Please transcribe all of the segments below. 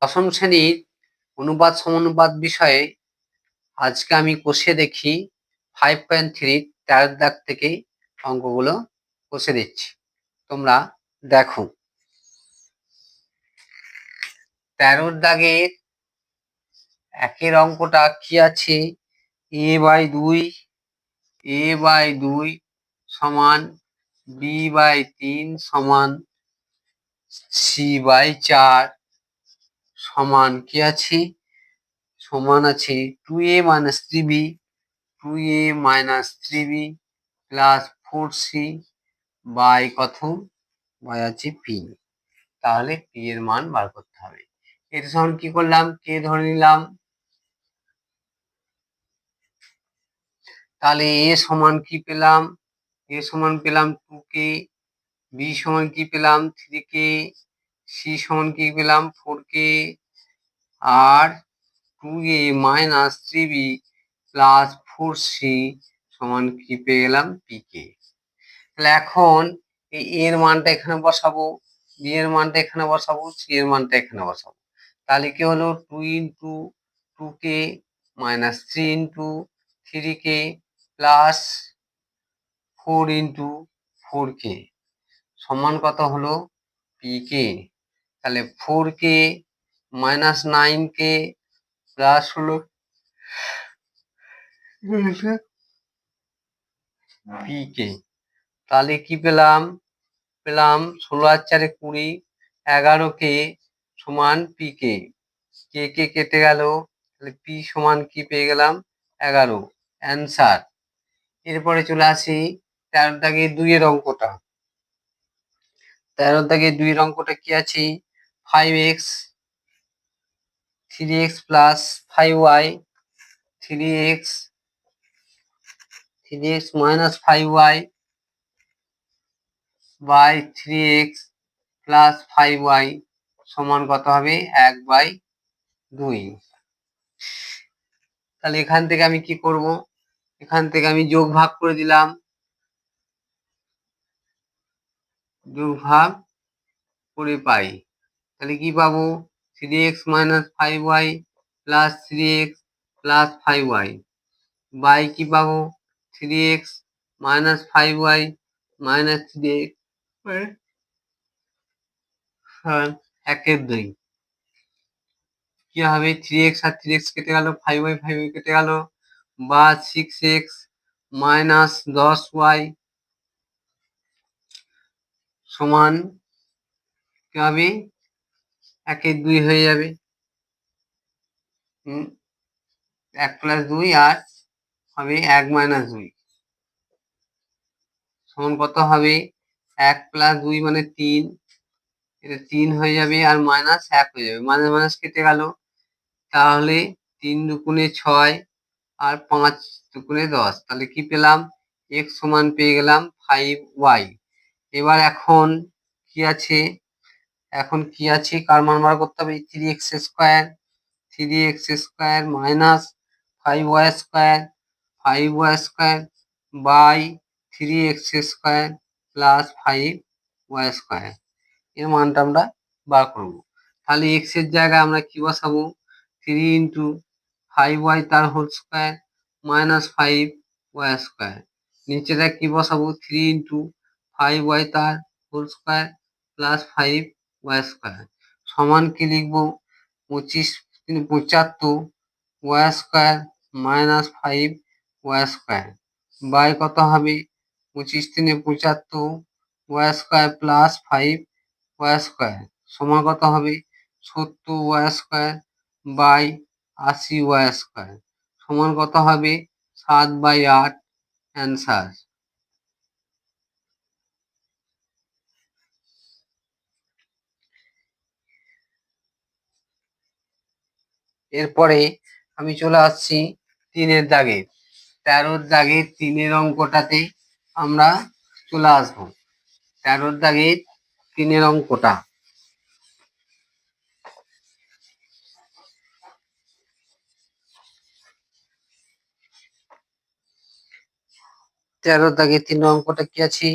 দশম শ্রেণীর অনুপাত সমানুপাত বিষয়ে আজকে আমি কষে দেখি 5.3 13 দাগ থেকে অঙ্কগুলো কষে দিচ্ছি, তোমরা দেখো। 13 দাগের একের অঙ্কটা কি আছে? a/2 সমান b/3 সমান c/4 সমান কি আছে? সমান আছে 2a - 3b - 3b plus 4c by কত? বাই আছে p। তাহলে p এর মান বার করতে হবে। এর সমান কি করলাম? k ধরে নিলাম। তাহলে a সমান কি পেলাম? a সমান পেলাম 2k, b সমান কি পেলাম? 3k, c সমান কি পেলাম? 4k, আর 2a - 3b প্লাস 4c সমান কি পেয়ে গেলাম? pk। তাহলে এখন এই এর মানটা এখানে বসাবো, b এর মানটা এখানে বসাবো, c এর মানটা এখানে বসাবো। তাহলে কি হলো? 2 × 2k - 3 × 3k প্লাস 4 × 4k সমান কত হলো? pk। তাহলে 4k - 9k প্লাস হলো pk। তাহলে কি পেলাম? পেলাম 16 আর 4 20, 11k সমান pk। k কেটে গেল, তাহলে p সমান কি পেয়ে গেলাম? 11 অ্যান্সার। এরপরে চলে আসি 13 দাগের 2 এর অঙ্কটা। 13 দাগের 2 এর অঙ্কটা কি আছে? 5x 3x plus 5y 3x minus 5y by 3x plus 5y সমান কত হবে? 1/2। তাহলে এখান থেকে আমি কি করব? এখান থেকে আমি যোগ ভাগ করে দিলাম, যোগ ভাগ করে পাই। তাহলে কি পাবো? 3x minus 5y plus 3x plus 5y by কি পাবো? 3x minus 5y minus 3x 1/2। কি হবে? 3x আর 3x কেটে গেল, 5y 5y কেটে গেল, বা 6x minus 10y সমান কি হবে? 1/2 হয়ে যাবে। 1 + 2 আর হবে 1 - 2 সমান কত হবে? 1 + 2 মানে 3, এটা 3 হয়ে যাবে আর মাইনাস 1 হয়ে যাবে, মাইনাস মাইনাস কেটে গেল। তাহলে 3 দুগুণে 6 আর 5 দুগুণে 10। তাহলে কি পেলাম? x সমান পেয়ে গেলাম 5y। এবার এখন কি আছে? এখন কি আছে? কার মান বার করতে হবে? 3x² minus 5y² by 3x² plus 5y²। এর মানটা আমরা বার করব। তাহলে x এর জায়গায় আমরা কি বসাবো? 3 × 5y তার হোল স্কয়ার মাইনাস 5y²। নিচেটা কি বসাবো? 3 × 5y তার হোল স্কয়ার প্লাস 5y² সমান কি লিখবো? 25 × 75 y² মাইনাস 5y² বাই কত হবে? 25 × 75 y² প্লাস 5y² সমান কত হবে? 70y² বাই 80y² সমান কত হবে? 7/8 অ্যান্সার। এরপরে আমি চলে আসছি 3 দাগে। 13 দাগের 3 অঙ্কটাতে আমরা চলে আসবো। 13 দাগের 3 অঙ্কটা। 13 দাগের 3 অঙ্কটা কি আছে?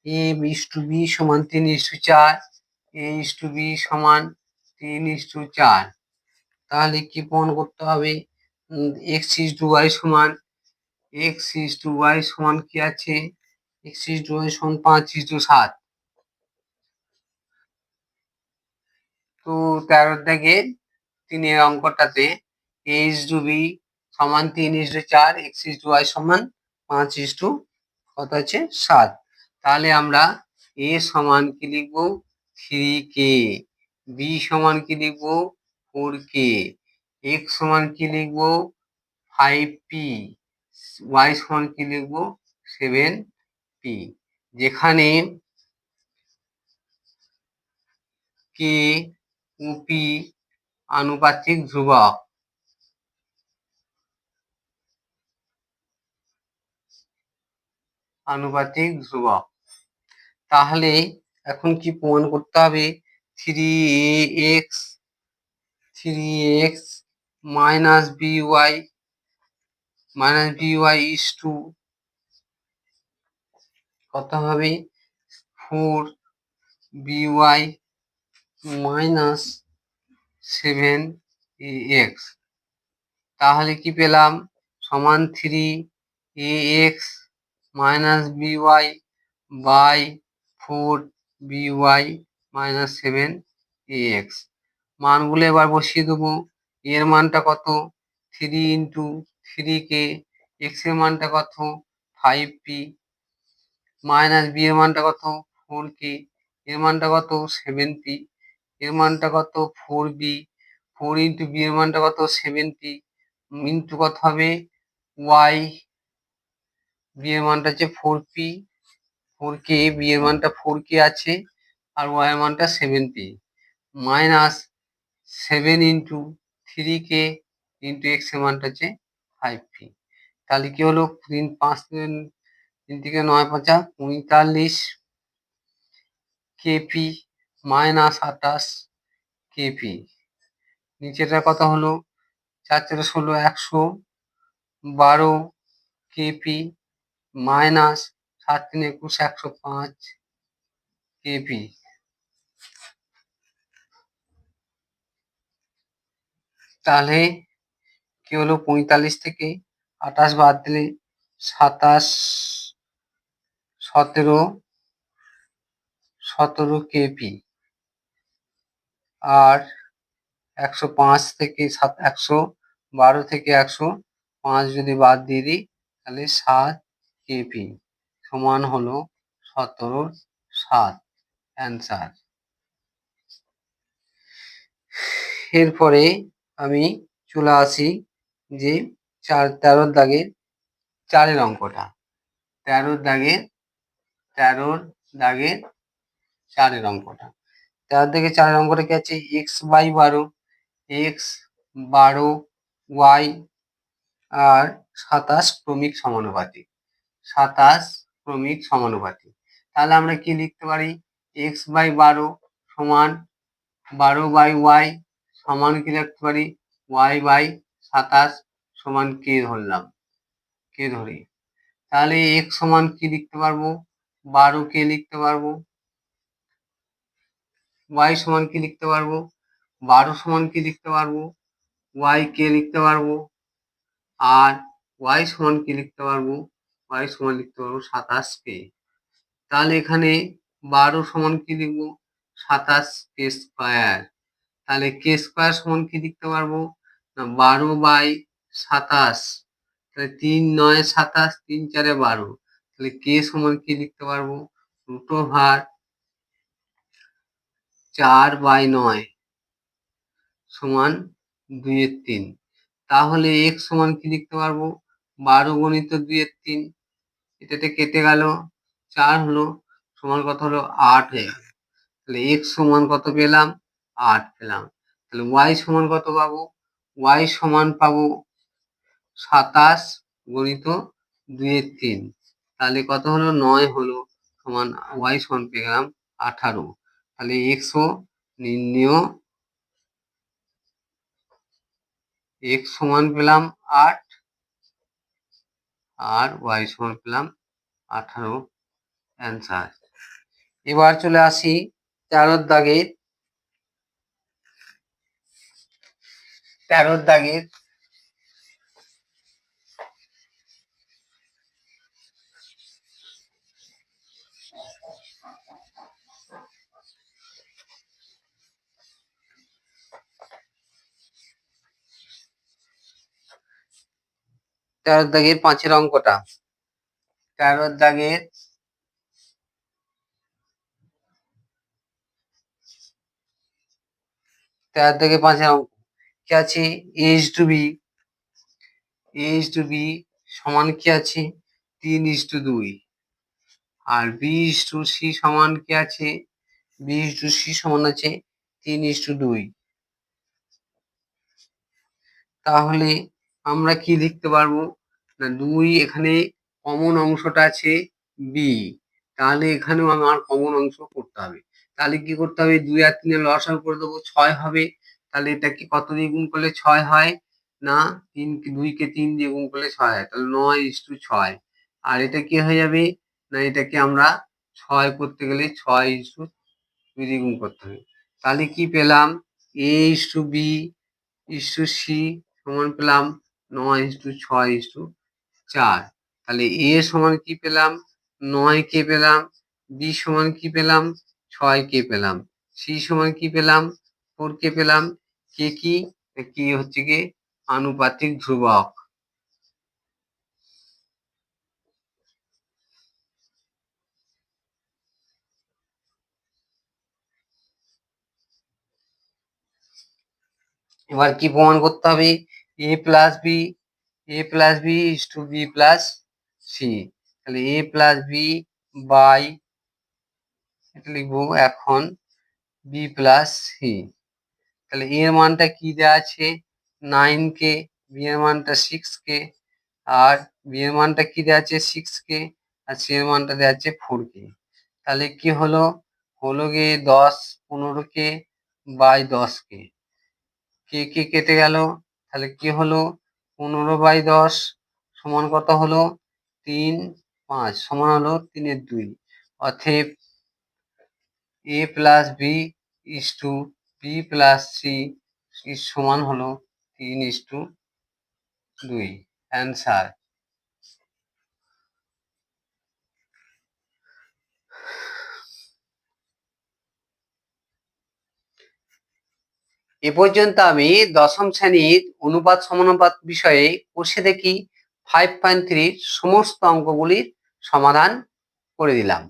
a/b সমান 3/4, a/b সমান 3:4। তাহলে কি প্রমাণ করতে হবে? x/y সমান x/y সমান কি আছে? x/y সমান 5:7। তো 13 দাগের 3 অঙ্কটাতে a/b সমান 3:4, x/y সমান 5 কত আছে 7। তাহলে আমরা a সমান কি লিখবো 3k, b সমান কি লিখবো 4k, x সমান কি লিখবো 5p, y সমান কি লিখবো 7p। যেখানে k ও p আনুপাতিক ধ্রুবক। তাহলে এখন কি প্রমাণ করতে হবে? 3x minus by is to কত হবে 4by minus 7ax। তাহলে কি পেলাম? সমান 3ax minus by by 4by minus 7ax। মানগুলো এবার বসিয়ে দেবো। এর মানটা কত 3 into 3k, x এর মানটা কত 5p, মাইনাস b এর মানটা কত 4k, এর মানটা কত 7p, এর মানটা কত 4b, 4 into b এর মানটা কত 7p, ইন্টু কত হবে y, b এর মানটা হচ্ছে 4p, 4k, b এর মানটা 4k আছে আর y এর মানটা 7p, minus 7 into 3k into x এর মানটা হচ্ছে 5p। তাহলে কি হলো 3 থেকে 9 5 45 kp মাইনাস 28 kp। নিচেটা কত হলো 4 4 16 112 kp মাইনাস 7 3 21 105 kp। তাহলে কি হলো 45 থেকে 28 বাদ দিলে 27 17 kp আর 105 থেকে 112 থেকে 105 যদি বাদ দিয়ে দিই তাহলে 7 kp সমান হলো 17/7 অ্যান্সার। এরপরে আমি চলে আসি যে 13 দাগের 4 অঙ্কটা। 13 দাগের 4 অঙ্কটা। 13 দাগের 4 অঙ্কটা কি আছে? x/12, x 12, y আর 27 ক্রমিক সমানুপাতিক। 27 ক্রমিক সমানুপাতিক। তাহলে আমরা কি লিখতে পারি? x/12 সমান 12/y সমান কি লিখতে পারি? y/27 সমান k ধরলাম, k ধরি। তাহলে x সমান কি লিখতে পারবো? 12k লিখতে পারবো। y সমান কি লিখতে পারবো? 12 সমান কি লিখতে পারবো? yk লিখতে পারবো। আর y সমান কি লিখতে পারবো? y সমান লিখতে পারবো 27k। তাহলে এখানে 12 সমান কি লিখবো? 27k square. তাহলে k স্কয়ার সমান কি লিখতে পারবো? না 12/27। তাহলে 3 9 27, 3 4 12। তাহলে k সমান কি লিখতে পারবো? √4/9 সমান 2/3। তাহলে x সমান কি লিখতে পারবো? 12 গণিত 2/3, এটাতে কেটে গেল 4 হলো, সমান কত হলো 8 হয়ে গেল। তাহলে x সমান কত পেলাম? 8 পেলাম। তাহলে y সমান কত পাবো? y সমান পাবো 27 গণিত 2/3। তাহলে কত হলো 9 হলো, সমান y সমান পেয়ে গেলাম 18। তাহলে x ও নির্ণেয়, x সমান পেলাম 8 আর y সমান পেলাম 18 অ্যান্সার। এবার চলে আসি 13 দাগের 13 দাগের 5-এর অঙ্কটা। 13 দাগের 5-এর অঙ্ক কি আছে? a:b সমান কি আছে? 3:2। আর b:c সমান কি আছে? b:c সমান আছে 3:2। তাহলে আমরা কি লিখতে পারবো না, 2 এখানে কমন অংশটা আছে b, তাহলে এখানেও আমার কমন অংশ করতে হবে। তাহলে কি করতে হবে? 2 আর 3 এর লসাগু করে দেবো, 6 হবে। তাহলে এটা কি কত দিয়ে গুণ করলে 6 হয়? না 2 কে 3 দিয়ে গুণ করলে 6 হয়, তাহলে 9:6। আর এটা কি হয়ে যাবে না, এটাকে আমরা 6 করতে গেলে 6:2 দিয়ে গুণ করতে হবে। তাহলে কি পেলাম? a:b:c সমান পেলাম 9:6:4। তাহলে a সমান কি পেলাম? 9 কে পেলাম। b সমান কি পেলাম? 6 কে পেলাম। c সমান কি পেলাম? 4 কে পেলাম। কে কি? কি হচ্ছে কি আনুপাতিক ধ্রুবক। এবার কি প্রমাণ করতে হবে? a plus b is to b plus c। তাহলে a প্লাস বি বাই, এটা লিখবো এখন b প্লাস c। তাহলে a এর মানটা কি দেওয়া আছে? 9k, b এর মানটা 6k, আর b এর মানটা কি দেওয়া আছে? 6k, আর c এর মানটা দেওয়া আছে 4k। তাহলে কি হলো? হলো গিয়ে 10 15k বাই 10k। কে কে কেটে গেল। তাহলে কি হলো? 15/10 সমান কত হলো? 3, 5 সমান হলো 3/2। অতএব a plus B is to B plus C সমান হলো 3:2। অ্যান্সার। এ পর্যন্ত আমি দশম শ্রেণীর অনুপাত সমানুপাত বিষয়ে কষে দেখি 5.3 সমস্ত অঙ্কগুলির সমাধান করে দিলাম।